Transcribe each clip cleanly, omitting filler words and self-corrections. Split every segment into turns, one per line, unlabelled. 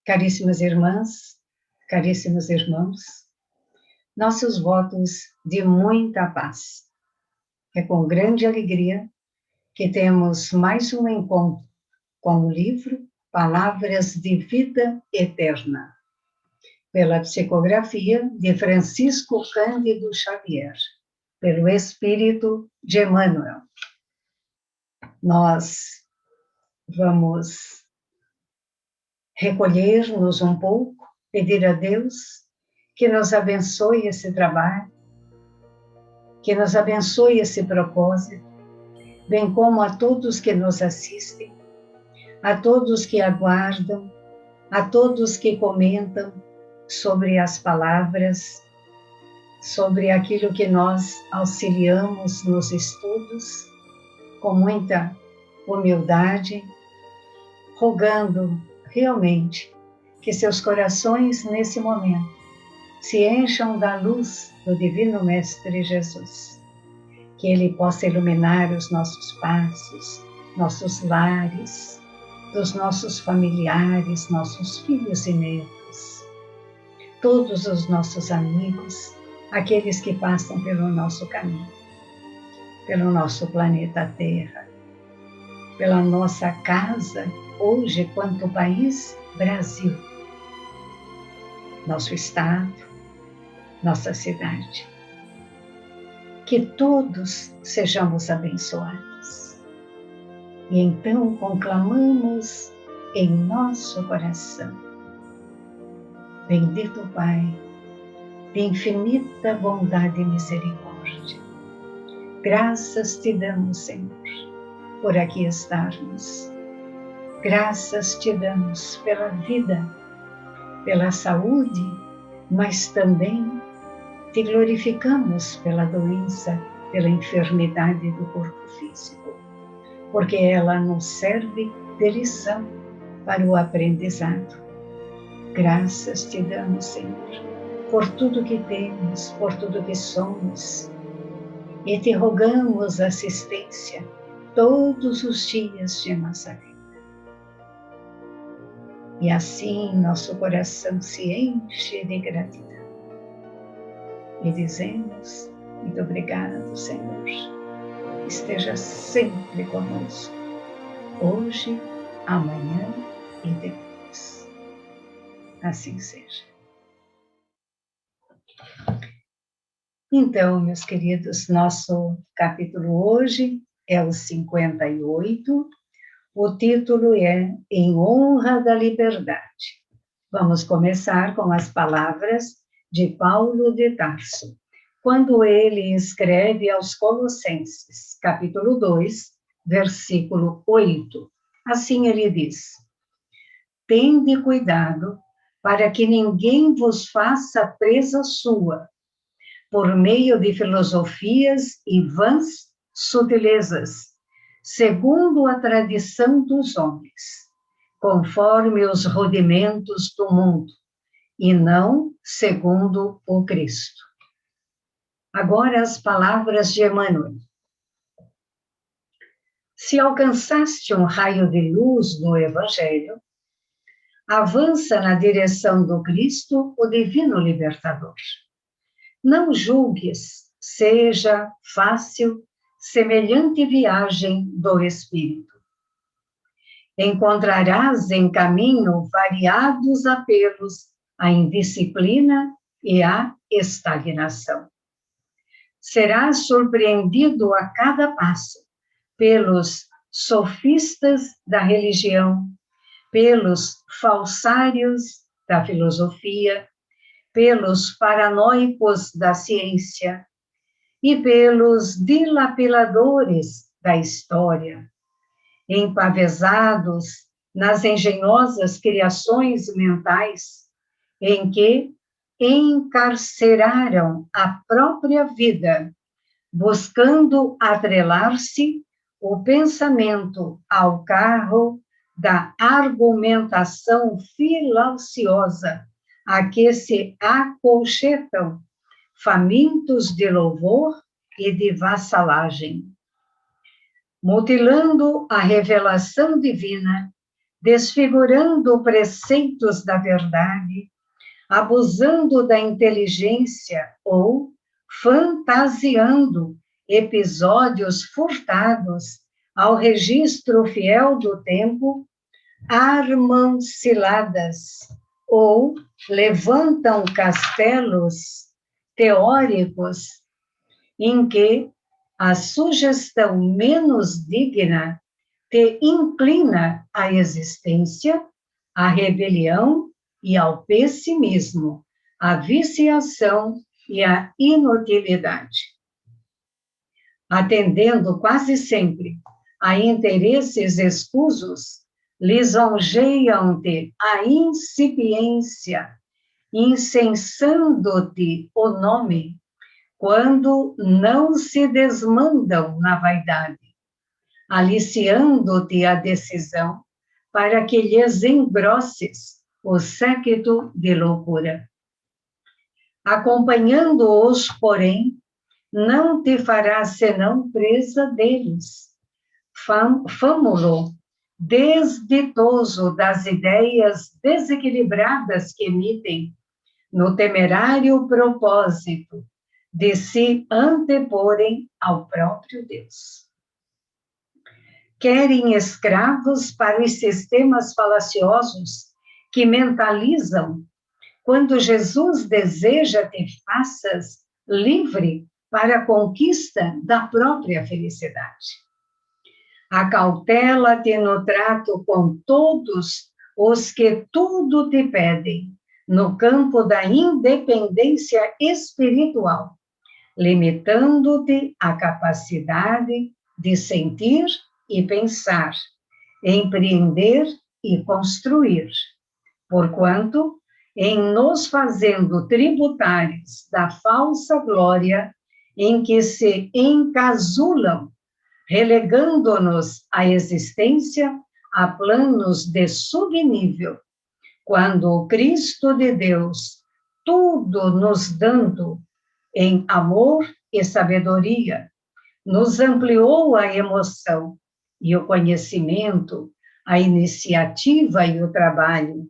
Caríssimas irmãs, caríssimos irmãos, nossos votos de muita paz. É com grande alegria que temos mais um encontro com o livro Palavras de Vida Eterna, pela psicografia de Francisco Cândido Xavier, pelo Espírito de Emmanuel. Nós vamos recolher-nos um pouco, pedir a Deus que nos abençoe esse trabalho, que nos abençoe esse propósito, bem como a todos que nos assistem, a todos que aguardam, a todos que comentam sobre as palavras, sobre aquilo que nós auxiliamos nos estudos, com muita humildade, rogando realmente que seus corações nesse momento se encham da luz do Divino Mestre Jesus, que Ele possa iluminar os nossos passos, nossos lares, dos nossos familiares, nossos filhos e netos, todos os nossos amigos, aqueles que passam pelo nosso caminho, pelo nosso planeta Terra, pela nossa casa, hoje, quanto país, Brasil, nosso estado, nossa cidade. Que todos sejamos abençoados. E então conclamamos em nosso coração: Bendito Pai, de infinita bondade e misericórdia, graças te damos, Senhor, por aqui estarmos. Graças te damos pela vida, pela saúde, mas também te glorificamos pela doença, pela enfermidade do corpo físico, porque ela nos serve de lição para o aprendizado. Graças te damos, Senhor, por tudo que temos, por tudo que somos, e te rogamos assistência todos os dias de nossa vida. E assim nosso coração se enche de gratidão. E dizemos: muito obrigado, Senhor. Esteja sempre conosco, hoje, amanhã e depois. Assim seja. Então, meus queridos, nosso capítulo hoje é o 58. O título é Em Honra da Liberdade. Vamos começar com as palavras de Paulo de Tarso, quando ele escreve aos Colossenses, capítulo 2, versículo 8. Assim ele diz: Tende cuidado para que ninguém vos faça presa sua, por meio de filosofias e vãs sutilezas, segundo a tradição dos homens, conforme os rudimentos do mundo, e não segundo o Cristo. Agora as palavras de Emmanuel. Se alcançaste um raio de luz no Evangelho, avança na direção do Cristo, o Divino Libertador. Não julgues, seja fácil semelhante viagem do Espírito. Encontrarás em caminho variados apelos à indisciplina e à estagnação. Serás surpreendido a cada passo pelos sofistas da religião, pelos falsários da filosofia, pelos paranoicos da ciência e pelos dilapiladores da história, empavesados nas engenhosas criações mentais em que encarceraram a própria vida, buscando atrelar-se o pensamento ao carro da argumentação filauciosa a que se acolchetam, famintos de louvor e de vassalagem. Mutilando a revelação divina, desfigurando preceitos da verdade, abusando da inteligência ou fantasiando episódios furtados ao registro fiel do tempo, armam ciladas ou levantam castelos teóricos em que a sugestão menos digna te inclina à existência, à rebelião e ao pessimismo, à viciação e à inutilidade. Atendendo quase sempre a interesses escusos, lisonjeiam-te a incipiência, incensando-te o nome, quando não se desmandam na vaidade, aliciando-te a decisão para que lhes engrosses o séquito de loucura. Acompanhando-os, porém, não te farás senão presa deles. Fâmulo, desditoso das ideias desequilibradas que emitem, no temerário propósito de se anteporem ao próprio Deus. Querem escravos para os sistemas falaciosos que mentalizam, quando Jesus deseja te faças livre para a conquista da própria felicidade. Acautela-te no trato com todos os que tudo te pedem, no campo da independência espiritual, limitando-te à capacidade de sentir e pensar, empreender e construir, porquanto, em nos fazendo tributários da falsa glória em que se encasulam, relegando-nos à existência a planos de subnível, quando o Cristo de Deus, tudo nos dando em amor e sabedoria, nos ampliou a emoção e o conhecimento, a iniciativa e o trabalho,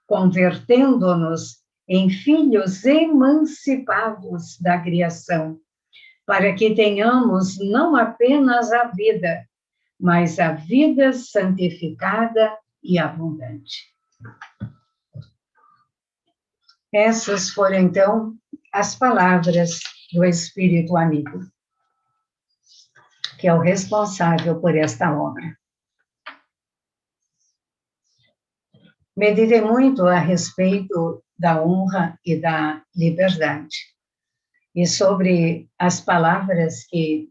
convertendo-nos em filhos emancipados da criação, para que tenhamos não apenas a vida, mas a vida santificada e abundante. Essas foram, então, as palavras do Espírito Amigo, que é o responsável por esta obra. Meditei muito a respeito da honra e da liberdade, e sobre as palavras que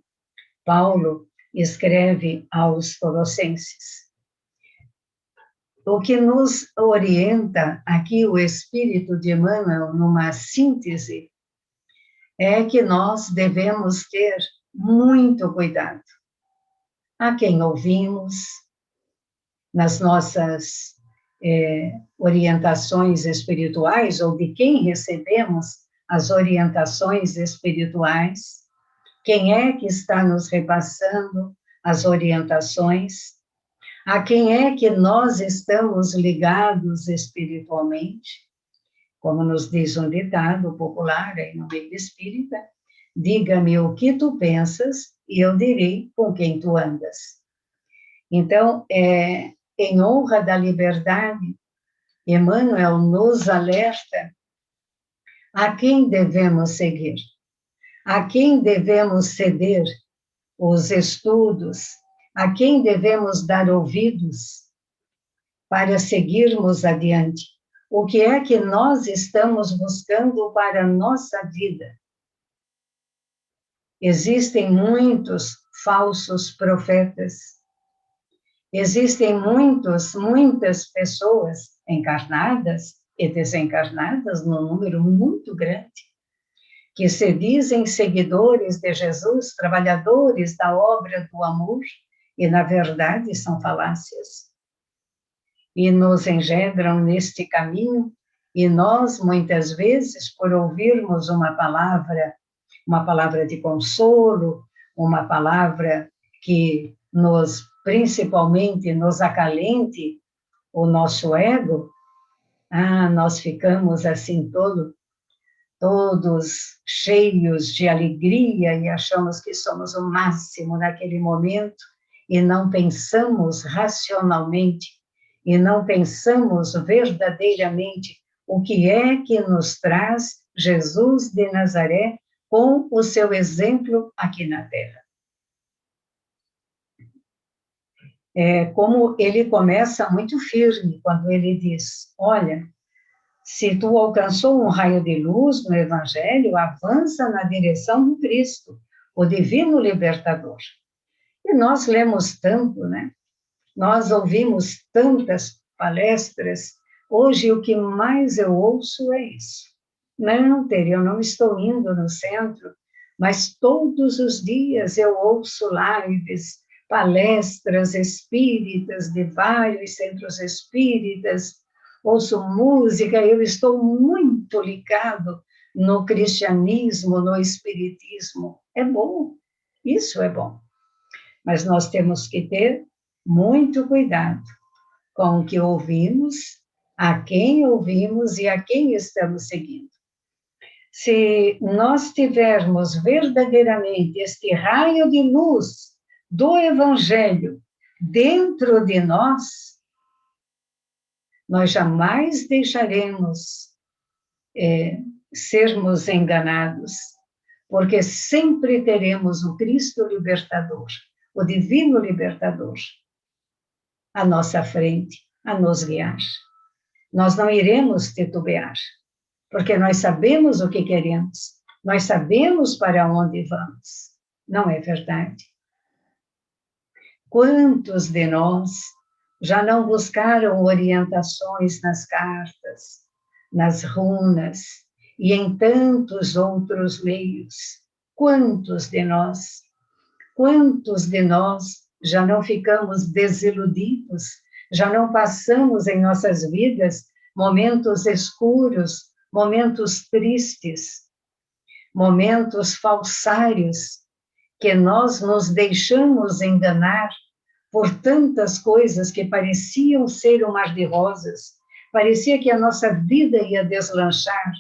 Paulo escreve aos Colossenses. O que nos orienta aqui o Espírito de Emmanuel, numa síntese, é que nós devemos ter muito cuidado a quem ouvimos, nas nossas orientações espirituais, ou de quem recebemos as orientações espirituais, quem é que está nos repassando as orientações, a quem é que nós estamos ligados espiritualmente, como nos diz um ditado popular aí no meio espírita, diga-me o que tu pensas e eu direi com quem tu andas. Então, em honra da liberdade, Emmanuel nos alerta a quem devemos seguir, a quem devemos ceder os estudos, a quem devemos dar ouvidos para seguirmos adiante. O que é que nós estamos buscando para a nossa vida? Existem muitos falsos profetas, existem muitas pessoas encarnadas e desencarnadas, num número muito grande, que se dizem seguidores de Jesus, trabalhadores da obra do amor, e na verdade são falácias. E nos engendram neste caminho, e nós, muitas vezes, por ouvirmos uma palavra de consolo, uma palavra que principalmente nos acalente o nosso ego, nós ficamos assim todos cheios de alegria e achamos que somos o máximo naquele momento e não pensamos racionalmente e não pensamos verdadeiramente o que é que nos traz Jesus de Nazaré com o seu exemplo aqui na Terra. Como ele começa muito firme quando ele diz, olha, se tu alcançou um raio de luz no Evangelho, avança na direção do Cristo, o divino libertador. E nós lemos tanto, né? Nós ouvimos tantas palestras. Hoje, o que mais eu ouço é isso. Não, Tere, eu não estou indo no centro, mas todos os dias eu ouço lives, palestras espíritas de vários centros espíritas, ouço música, eu estou muito ligado no cristianismo, no espiritismo. É bom, isso é bom. Mas nós temos que ter muito cuidado com o que ouvimos, a quem ouvimos e a quem estamos seguindo. Se nós tivermos verdadeiramente este raio de luz do Evangelho dentro de nós, nós jamais deixaremos sermos enganados, porque sempre teremos o Cristo libertador, o divino libertador, à nossa frente, a nos guiar. Nós não iremos titubear, porque nós sabemos o que queremos, nós sabemos para onde vamos. Não é verdade? Quantos de nós já não buscaram orientações nas cartas, nas runas e em tantos outros meios? Quantos de nós já não ficamos desiludidos, já não passamos em nossas vidas momentos escuros, momentos tristes, momentos falsários, que nós nos deixamos enganar por tantas coisas que pareciam ser um mar de rosas, parecia que a nossa vida ia deslanchar,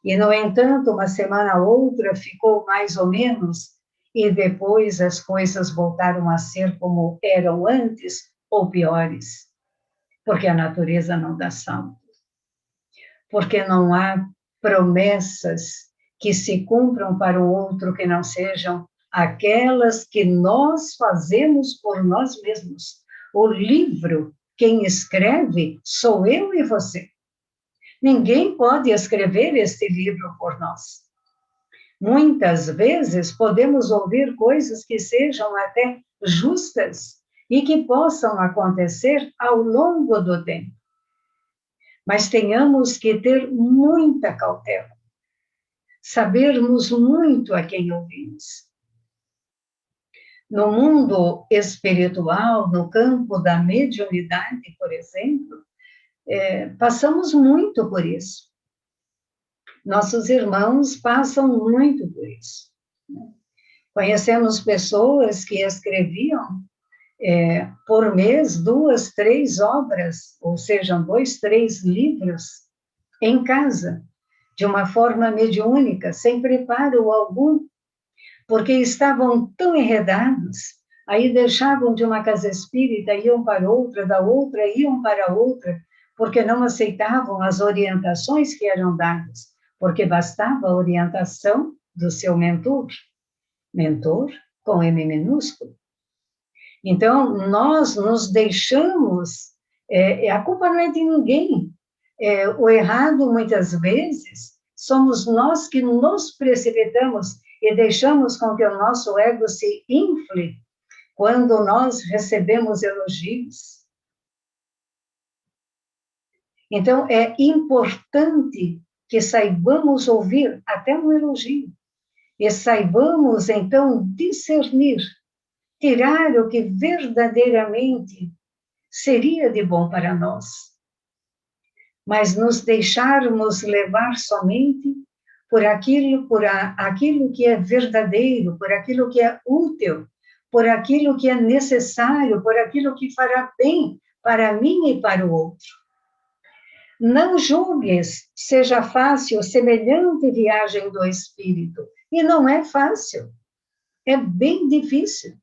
e, no entanto, uma semana ou outra ficou mais ou menos, e depois as coisas voltaram a ser como eram antes, ou piores, porque a natureza não dá salto, porque não há promessas que se cumpram para o outro que não sejam aquelas que nós fazemos por nós mesmos. O livro, quem escreve, sou eu e você. Ninguém pode escrever este livro por nós. Muitas vezes podemos ouvir coisas que sejam até justas e que possam acontecer ao longo do tempo. Mas tenhamos que ter muita cautela, sabermos muito a quem ouvimos. No mundo espiritual, no campo da mediunidade, por exemplo, passamos muito por isso. Nossos irmãos passam muito por isso. Conhecemos pessoas que escreviam por mês 2, 3 obras, ou seja, 2, 3 livros em casa, de uma forma mediúnica, sem preparo algum, porque estavam tão enredados, aí deixavam de uma casa espírita, iam para outra, da outra, iam para outra, porque não aceitavam as orientações que eram dadas, porque bastava a orientação do seu mentor com M minúsculo. Então, nós nos deixamos, a culpa não é de ninguém, o errado, muitas vezes, somos nós que nos precipitamos e deixamos com que o nosso ego se infle quando nós recebemos elogios. Então, é importante que saibamos ouvir até um elogio e saibamos, então, discernir, tirar o que verdadeiramente seria de bom para nós, mas nos deixarmos levar somente por aquilo que é verdadeiro, por aquilo que é útil, por aquilo que é necessário, por aquilo que fará bem para mim e para o outro. Não julgues, seja fácil semelhante viagem do espírito. E não é fácil, é bem difícil.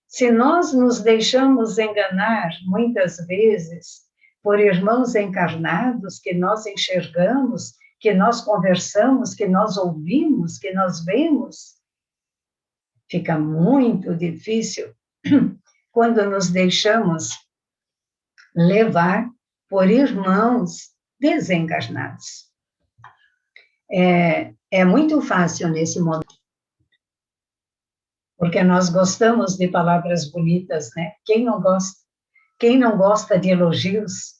Se nós nos deixamos enganar, muitas vezes, por irmãos encarnados que nós enxergamos, que nós conversamos, que nós ouvimos, que nós vemos, fica muito difícil quando nos deixamos levar por irmãos desencarnados. É muito fácil nesse momento, porque nós gostamos de palavras bonitas, né? Quem não gosta? Quem não gosta de elogios?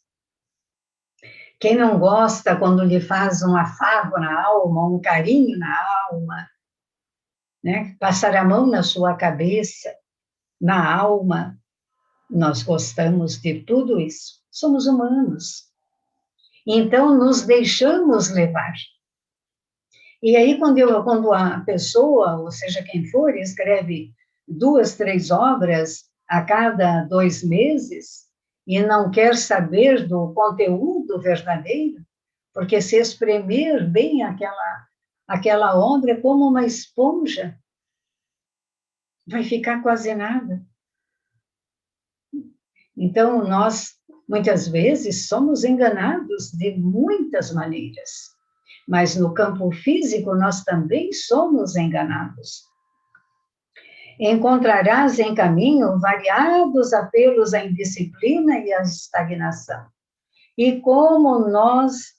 Quem não gosta quando lhe faz um afago na alma, um carinho na alma, né? Passar a mão na sua cabeça, na alma? Nós gostamos de tudo isso. Somos humanos. Então, nos deixamos levar. E aí, quando a pessoa, ou seja, quem for, escreve 2, 3 obras a cada 2 meses e não quer saber do conteúdo verdadeiro, porque se espremer bem aquela obra é como uma esponja, vai ficar quase nada. Então, nós, muitas vezes, somos enganados de muitas maneiras. Mas no campo físico, nós também somos enganados. Encontrarás em caminho variados apelos à indisciplina e à estagnação. E como nós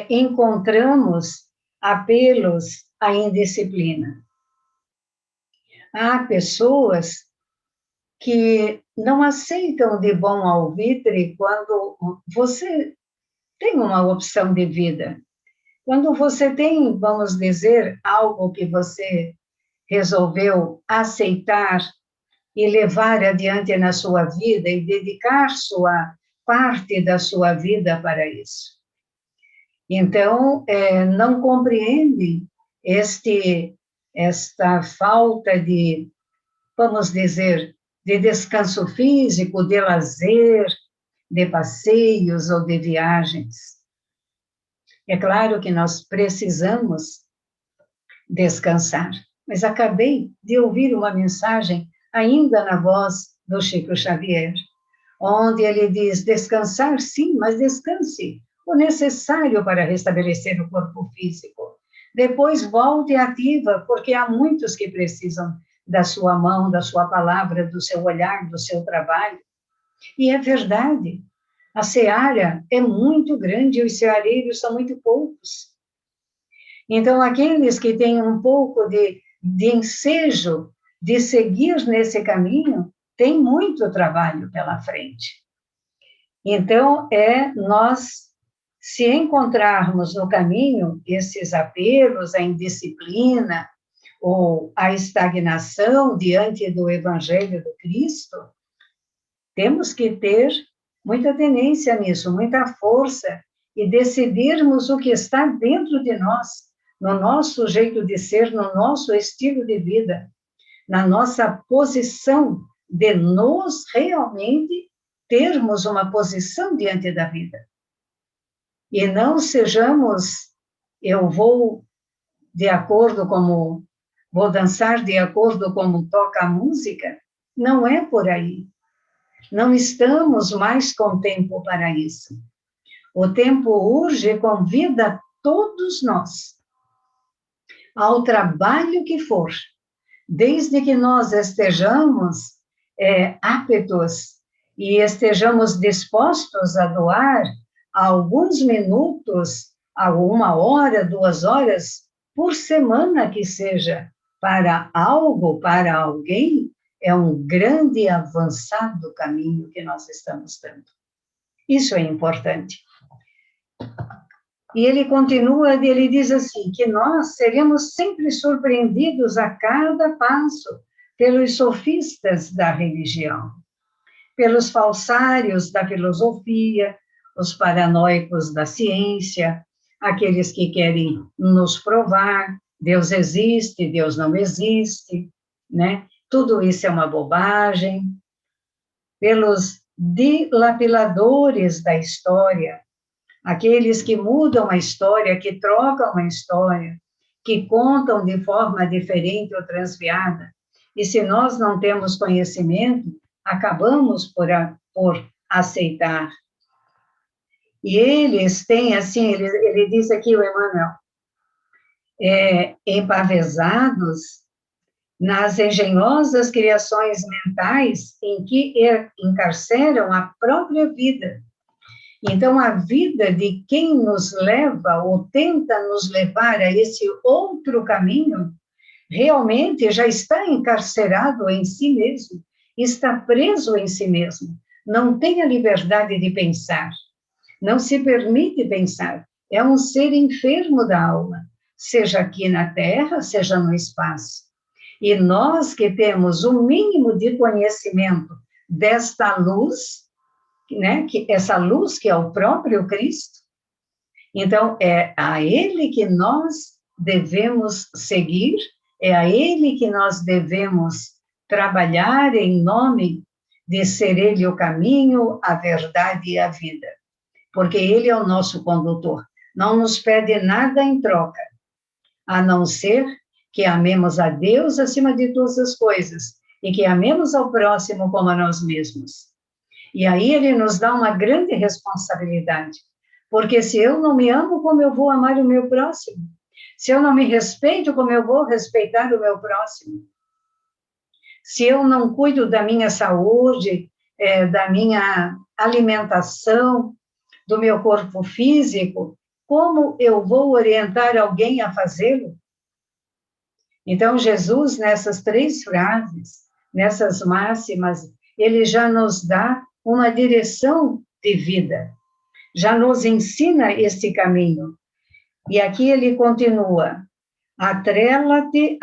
encontramos apelos à indisciplina? Há pessoas que não aceitam de bom alvitre quando você tem uma opção de vida. Quando você tem, vamos dizer, algo que você resolveu aceitar e levar adiante na sua vida e dedicar sua parte da sua vida para isso. Então, não compreende esta falta de, vamos dizer, de descanso físico, de lazer, de passeios ou de viagens. É claro que nós precisamos descansar, mas acabei de ouvir uma mensagem, ainda na voz do Chico Xavier, onde ele diz, descansar sim, mas descanse o necessário para restabelecer o corpo físico. Depois volte ativa, porque há muitos que precisam da sua mão, da sua palavra, do seu olhar, do seu trabalho. E é verdade. A seara é muito grande e os ceareiros são muito poucos. Então, aqueles que têm um pouco de ensejo de seguir nesse caminho, têm muito trabalho pela frente. Então, nós, se encontrarmos no caminho esses apelos à indisciplina ou à estagnação diante do Evangelho do Cristo, temos que ter muita tenência nisso, muita força, e decidirmos o que está dentro de nós, no nosso jeito de ser, no nosso estilo de vida, na nossa posição de nós realmente termos uma posição diante da vida. E não sejamos, eu vou de acordo como, vou dançar de acordo como toca a música, não é por aí. Não estamos mais com tempo para isso. O tempo urge e convida todos nós ao trabalho que for, desde que nós estejamos aptos e estejamos dispostos a doar alguns minutos, a 1 hora, 2 horas, por semana que seja, para algo, para alguém, é um grande e avançado caminho que nós estamos dando. Isso é importante. E ele continua, ele diz assim, que nós seremos sempre surpreendidos a cada passo pelos sofistas da religião, pelos falsários da filosofia, os paranoicos da ciência, aqueles que querem nos provar, Deus existe, Deus não existe, né? Tudo isso é uma bobagem, pelos dilapiladores da história, aqueles que mudam a história, que trocam a história, que contam de forma diferente ou transviada. E se nós não temos conhecimento, acabamos por aceitar. E eles têm, assim, ele diz aqui, o Emmanuel, empavesados nas engenhosas criações mentais em que encarceram a própria vida. Então, a vida de quem nos leva ou tenta nos levar a esse outro caminho, realmente já está encarcerado em si mesmo, está preso em si mesmo, não tem a liberdade de pensar, não se permite pensar, é um ser enfermo da alma, seja aqui na Terra, seja no espaço. E nós que temos o mínimo de conhecimento desta luz, né, que essa luz que é o próprio Cristo, então é a Ele que nós devemos seguir, é a Ele que nós devemos trabalhar em nome de ser Ele o caminho, a verdade e a vida, porque Ele é o nosso condutor, não nos pede nada em troca, a não ser que amemos a Deus acima de todas as coisas e que amemos ao próximo como a nós mesmos. E aí ele nos dá uma grande responsabilidade, porque se eu não me amo, como eu vou amar o meu próximo? Se eu não me respeito, como eu vou respeitar o meu próximo? Se eu não cuido da minha saúde, da minha alimentação, do meu corpo físico, como eu vou orientar alguém a fazê-lo? Então, Jesus, nessas 3 frases, nessas máximas, ele já nos dá uma direção de vida, já nos ensina este caminho. E aqui ele continua, atrelar-te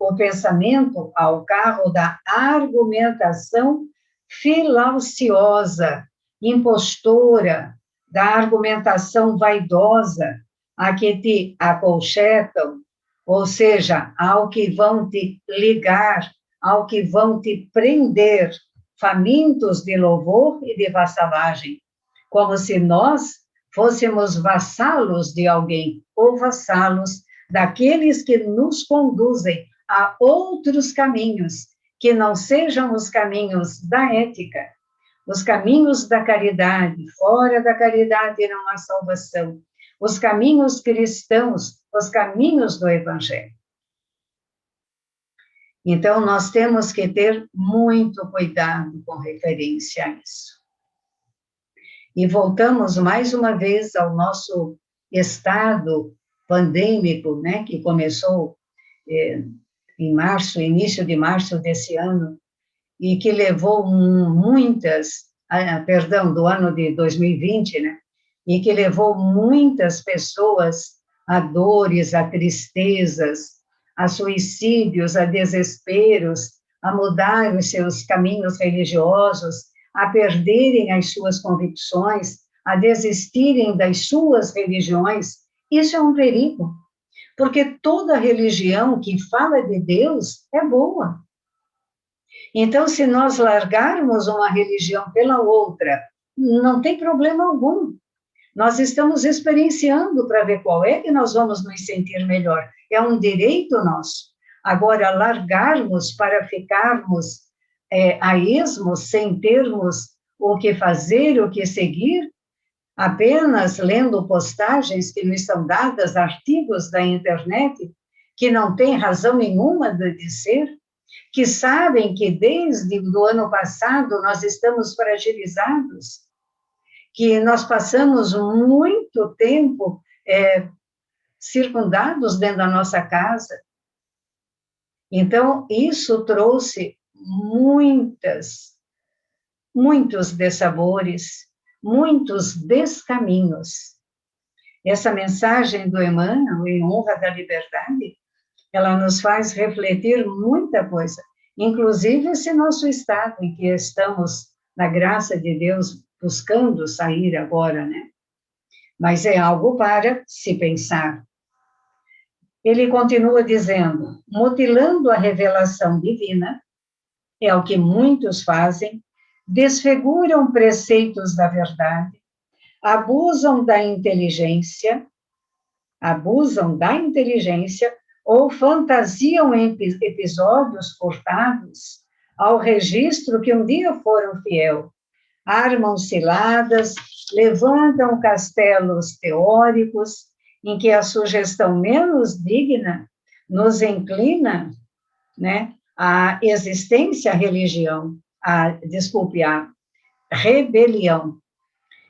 o pensamento ao carro da argumentação filauciosa, impostora, da argumentação vaidosa, a que te acolchetam, ou seja, ao que vão te ligar, ao que vão te prender, famintos de louvor e de vassalagem, como se nós fôssemos vassalos de alguém, ou vassalos daqueles que nos conduzem a outros caminhos, que não sejam os caminhos da ética, os caminhos da caridade. Fora da caridade não há salvação. Os caminhos cristãos, os caminhos do Evangelho. Então, nós temos que ter muito cuidado com referência a isso. E voltamos mais uma vez ao nosso estado pandêmico, né, que começou em março, início de março desse ano, e que levou do ano de 2020, né, e que levou muitas pessoas a dores, a tristezas, a suicídios, a desesperos, a mudar os seus caminhos religiosos, a perderem as suas convicções, a desistirem das suas religiões. Isso é um perigo, porque toda religião que fala de Deus é boa. Então, se nós largarmos uma religião pela outra, não tem problema algum. Nós estamos experienciando para ver qual é que nós vamos nos sentir melhor. É um direito nosso. Agora, largarmos para ficarmos a esmo, sem termos o que fazer, o que seguir, apenas lendo postagens que nos são dadas, artigos da internet, que não têm razão nenhuma de ser, que sabem que desde o ano passado nós estamos fragilizados, que nós passamos muito tempo circundados dentro da nossa casa. Então, isso trouxe muitos dessabores, muitos descaminhos. Essa mensagem do Emmanuel, em honra da liberdade, ela nos faz refletir muita coisa, inclusive esse nosso estado em que estamos, na graça de Deus, buscando sair agora, né? Mas é algo para se pensar. Ele continua dizendo, mutilando a revelação divina, é o que muitos fazem, desfiguram preceitos da verdade, abusam da inteligência ou fantasiam episódios furtados ao registro que um dia foram fiel. Armam ciladas, levantam castelos teóricos, em que a sugestão menos digna nos inclina, né, à existência à religião, à rebelião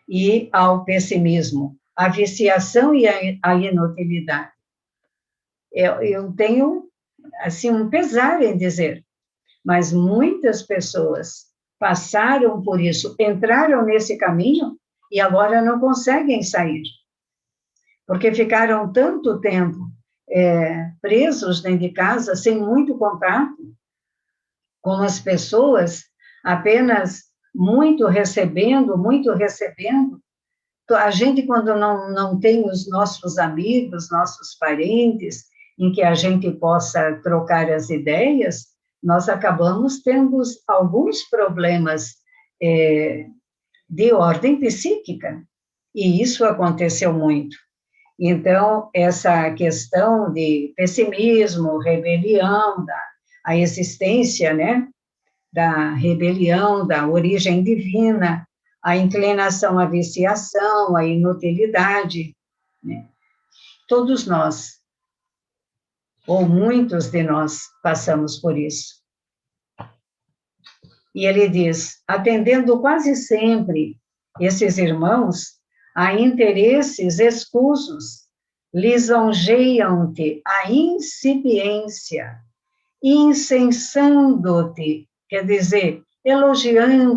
e ao pessimismo, à viciação e à inutilidade. Eu tenho, assim, um pesar em dizer, mas muitas pessoas passaram por isso, entraram nesse caminho e agora não conseguem sair, porque ficaram tanto tempo presos dentro de casa, sem muito contato com as pessoas, apenas muito recebendo. A gente, quando não tem os nossos amigos, nossos parentes, em que a gente possa trocar as ideias, nós acabamos tendo alguns problemas de ordem psíquica, e isso aconteceu muito. Então, essa questão de pessimismo, rebelião, a existência, né, da rebelião, da origem divina, a inclinação à viciação, à inutilidade, né? Todos nós, ou muitos de nós, passamos por isso. E ele diz, atendendo quase sempre esses irmãos a interesses escusos, lisonjeiam-te a incipiência, incensando-te, quer dizer, elogiando,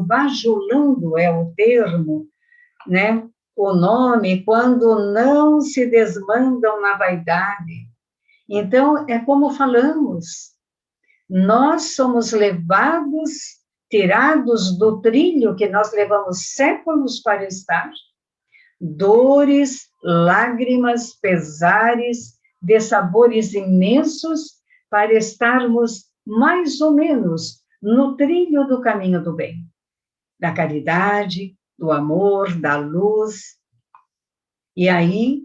bajulando é o termo, né? O nome, quando não se desmandam na vaidade. Então, é como falamos, nós somos levados, tirados do trilho que nós levamos séculos para estar, dores, lágrimas, pesares, dessabores imensos, para estarmos mais ou menos no trilho do caminho do bem, da caridade, do amor, da luz. E aí,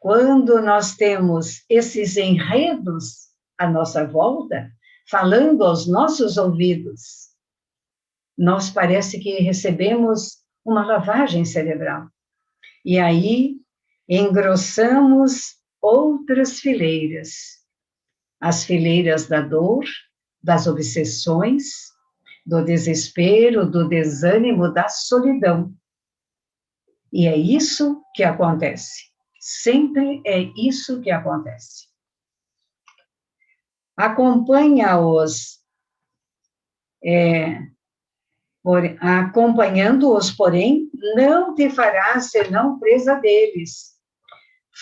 quando nós temos esses enredos à nossa volta, falando aos nossos ouvidos, nós parece que recebemos uma lavagem cerebral. E aí, engrossamos outras fileiras. As fileiras da dor, das obsessões, do desespero, do desânimo, da solidão. E é isso que acontece. Sempre é isso que acontece. Acompanha-os, acompanhando-os, porém, não te farás senão presa deles.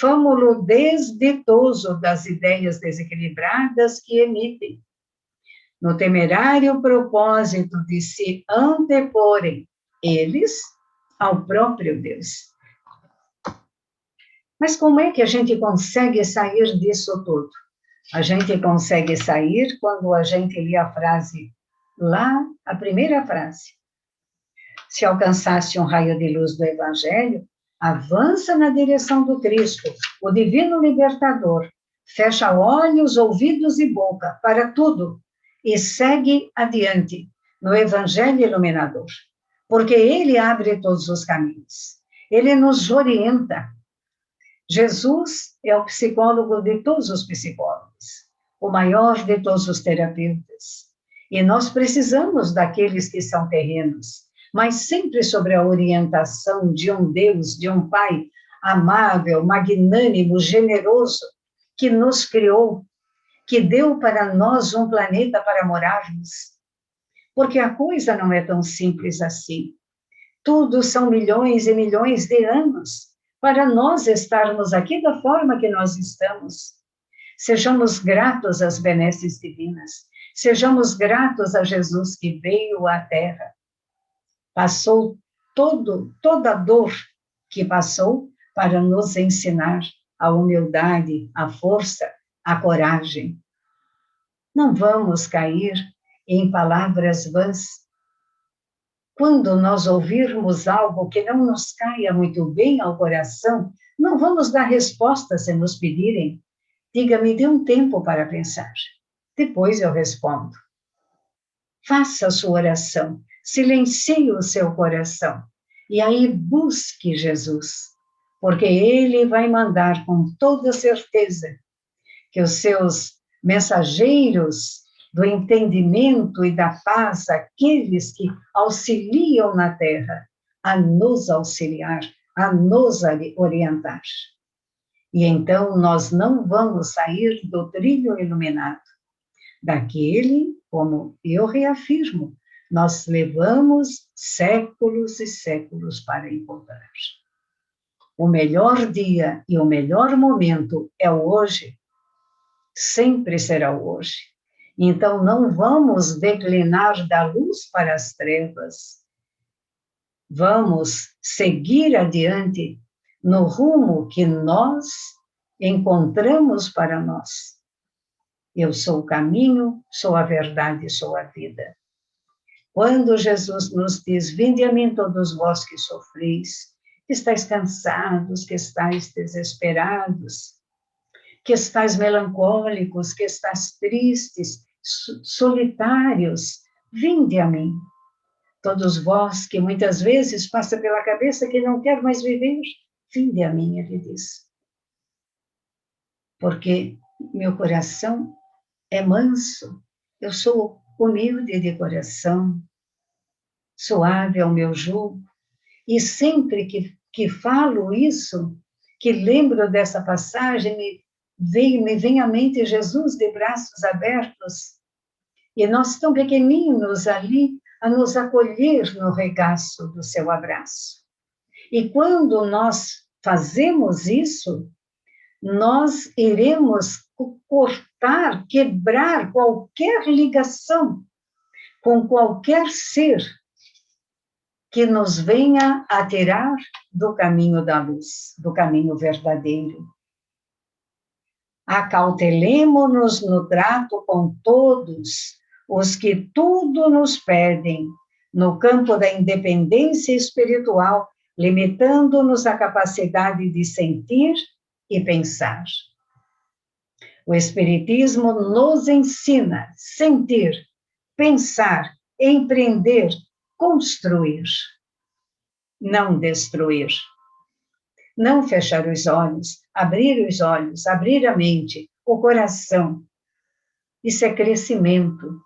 Famo-lo desditoso das ideias desequilibradas que emitem, no temerário propósito de se anteporem eles ao próprio Deus. Mas como é que a gente consegue sair disso tudo? A gente consegue sair quando a gente lê a frase lá, a primeira frase. Se alcançaste um raio de luz do Evangelho, avança na direção do Cristo, o divino libertador. Fecha olhos, ouvidos e boca para tudo e segue adiante no Evangelho iluminador, porque ele abre todos os caminhos. Ele nos orienta. Jesus é o psicólogo de todos os psicólogos, o maior de todos os terapeutas. E nós precisamos daqueles que são terrenos, mas sempre sobre a orientação de um Deus, de um Pai amável, magnânimo, generoso, que nos criou, que deu para nós um planeta para morarmos. Porque a coisa não é tão simples assim. Tudo são milhões e milhões de anos para nós estarmos aqui da forma que nós estamos. Sejamos gratos às benesses divinas. Sejamos gratos a Jesus que veio à Terra. Passou toda a dor que passou para nos ensinar a humildade, a força, a coragem. Não vamos cair em palavras vãs. quando nós ouvirmos algo que não nos caia muito bem ao coração, não vamos dar resposta se nos pedirem. Diga, me dê um tempo para pensar. Depois eu respondo. Faça a sua oração, silencie o seu coração e aí busque Jesus, porque Ele vai mandar com toda certeza que os seus mensageiros do entendimento e da paz, aqueles que auxiliam na terra, a nos auxiliar, a nos orientar. E então nós não vamos sair do trilho iluminado, daquele, como eu reafirmo, nós levamos séculos e séculos para encontrar. O melhor dia e o melhor momento é o hoje, sempre será o hoje. Então, não vamos declinar da luz para as trevas. Vamos seguir adiante no rumo que nós encontramos para nós. Eu sou o caminho, sou a verdade, sou a vida. Quando Jesus nos diz, vinde a mim todos vós que sofreis, que estáis cansados, que estáis desesperados, que estáis melancólicos, que estáis tristes, solitários, vinde a mim. Todos vós que muitas vezes passa pela cabeça que não quer mais viver, vinde a mim, ele diz. Porque meu coração é manso, eu sou humilde de coração, suave é o meu jugo, e sempre que falo isso, que lembro dessa passagem, me vem à mente Jesus de braços abertos, e nós tão pequeninos ali, a nos acolher no regaço do seu abraço. E quando nós fazemos isso, nós iremos cortar, quebrar qualquer ligação com qualquer ser que nos venha a tirar do caminho da luz, do caminho verdadeiro. Acautelemo-nos no trato com todos os que tudo nos pedem, no campo da independência espiritual, limitando-nos a capacidade de sentir e pensar. O Espiritismo nos ensina a sentir, pensar, empreender, construir, não destruir. Não fechar os olhos, abrir a mente, o coração. Isso é crescimento,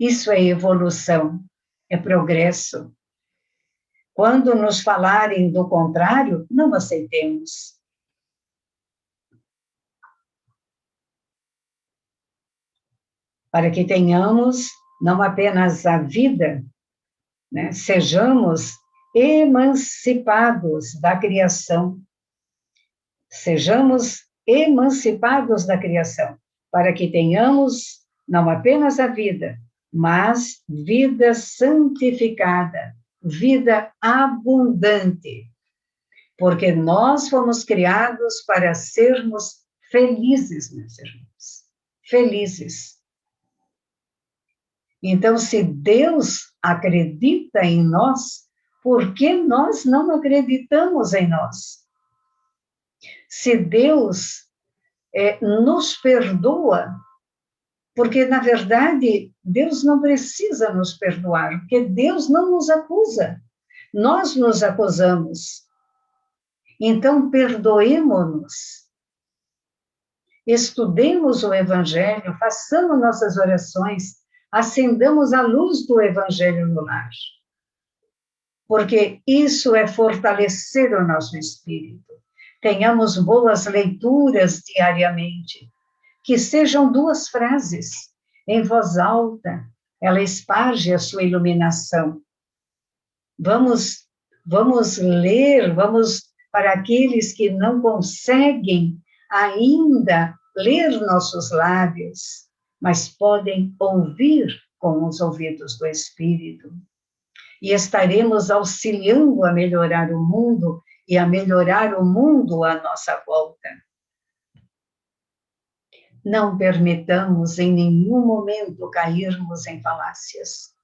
isso é evolução, é progresso. Quando nos falarem do contrário, não aceitemos. Para que tenhamos não apenas a vida, né, sejamos emancipados da criação. Sejamos emancipados da criação, para que tenhamos não apenas a vida, mas vida santificada, vida abundante. Porque nós fomos criados para sermos felizes, meus irmãos. Felizes. Então, se Deus acredita em nós, por que nós não acreditamos em nós? Se Deus nos perdoa, porque, na verdade, Deus não precisa nos perdoar, porque Deus não nos acusa, nós nos acusamos. Então, perdoemo-nos, estudemos o Evangelho, façamos nossas orações, acendamos a luz do Evangelho no lar, porque isso é fortalecer o nosso espírito. Tenhamos boas leituras diariamente, que sejam 2 frases, em voz alta, ela esparge a sua iluminação. Vamos ler, vamos para aqueles que não conseguem ainda ler nossos lábios, mas podem ouvir com os ouvidos do Espírito. E estaremos auxiliando a melhorar o mundo e a melhorar o mundo à nossa volta. Não permitamos em nenhum momento cairmos em falácias.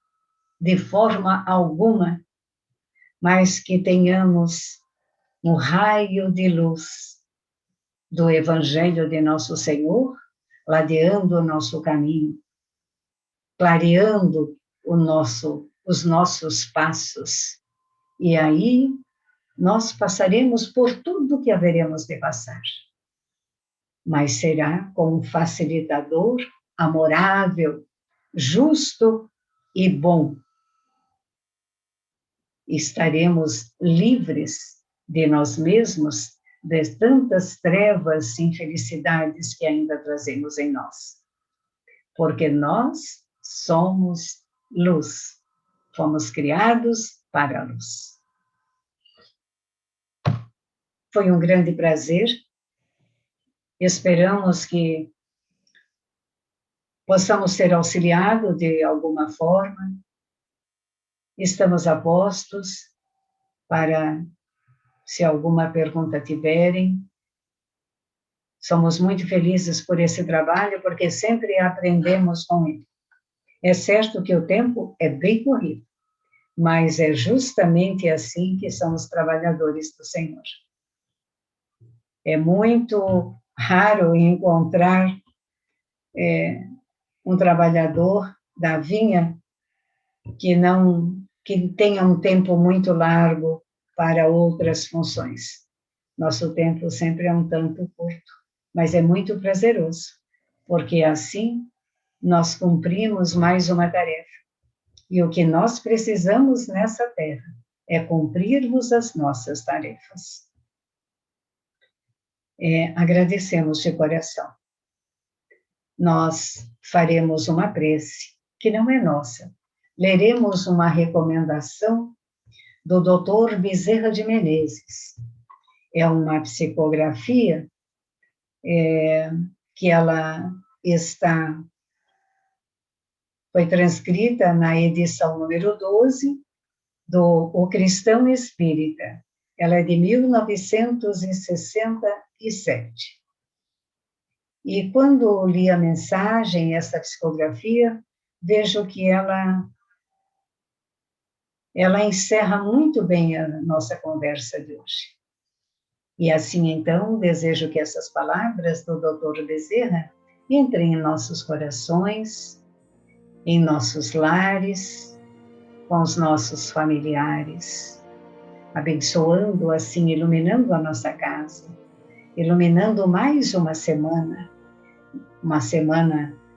de forma alguma, mas que tenhamos um raio de luz do Evangelho de Nosso Senhor, ladeando o nosso caminho, clareando os nossos passos. E aí nós passaremos por tudo que haveremos de passar. Mas será com um facilitador amorável, justo e bom. Estaremos livres de nós mesmos, de tantas trevas e infelicidades que ainda trazemos em nós. Porque nós somos luz. Fomos criados para a luz. Foi um grande prazer. Esperamos que possamos ser auxiliados de alguma forma. Estamos a postos para, se alguma pergunta tiverem. Somos muito felizes por esse trabalho, porque sempre aprendemos com ele. É certo que o tempo é bem corrido, mas é justamente assim que são os trabalhadores do Senhor. É muito raro encontrar um trabalhador da vinha que tenha um tempo muito largo para outras funções. Nosso tempo sempre é um tanto curto, mas é muito prazeroso, porque assim nós cumprimos mais uma tarefa. E o que nós precisamos nessa terra é cumprirmos as nossas tarefas. Agradecemos de coração. Nós faremos uma prece, que não é nossa. Leremos uma recomendação do Dr. Bezerra de Menezes. É uma psicografia que ela foi transcrita na edição número 12 do O Cristão Espírita. Ela é de 1967. E quando li a mensagem, essa psicografia, vejo que ela encerra muito bem a nossa conversa de hoje. E assim, então, desejo que essas palavras do Dr. Bezerra entrem em nossos corações, em nossos lares, com os nossos familiares, abençoando assim, iluminando a nossa casa, iluminando mais uma semana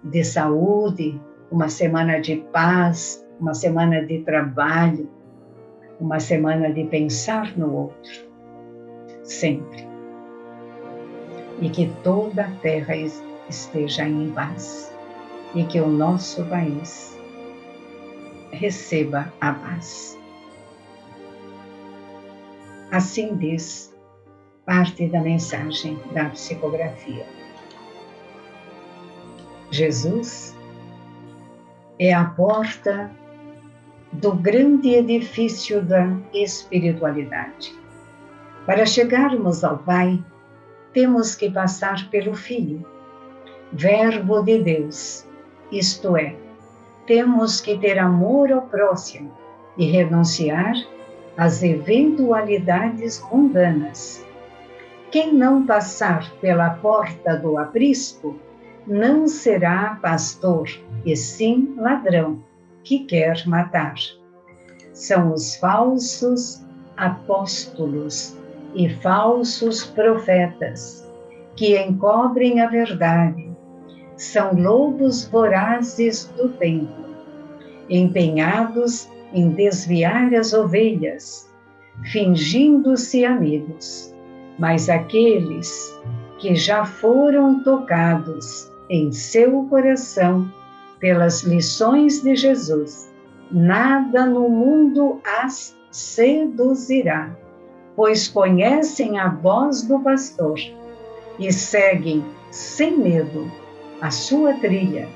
de saúde, uma semana de paz, uma semana de trabalho, uma semana de pensar no outro, sempre. E que toda a terra esteja em paz, e que o nosso país receba a paz. Assim diz parte da mensagem da psicografia. Jesus é a porta do grande edifício da espiritualidade. Para chegarmos ao Pai, temos que passar pelo Filho, Verbo de Deus, isto é, temos que ter amor ao próximo e renunciar às eventualidades mundanas. Quem não passar pela porta do aprisco não será pastor, e sim ladrão, que quer matar. São os falsos apóstolos e falsos profetas, que encobrem a verdade. São lobos vorazes do templo, empenhados em desviar as ovelhas, fingindo-se amigos. Mas aqueles que já foram tocados em seu coração pelas lições de Jesus, nada no mundo as seduzirá, pois conhecem a voz do pastor e seguem sem medo a sua trilha,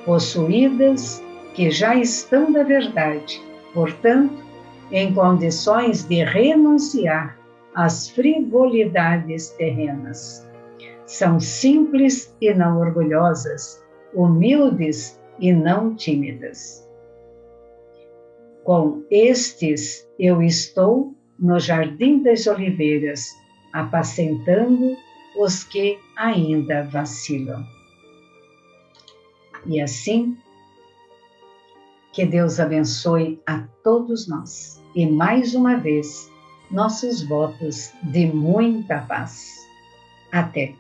possuídas que já estão da verdade, portanto, em condições de renunciar às frivolidades terrenas. São simples e não orgulhosas, humildes e não tímidas. Com estes eu estou no jardim das oliveiras, apacentando os que ainda vacilam. E assim, que Deus abençoe a todos nós. E mais uma vez, nossos votos de muita paz. Até!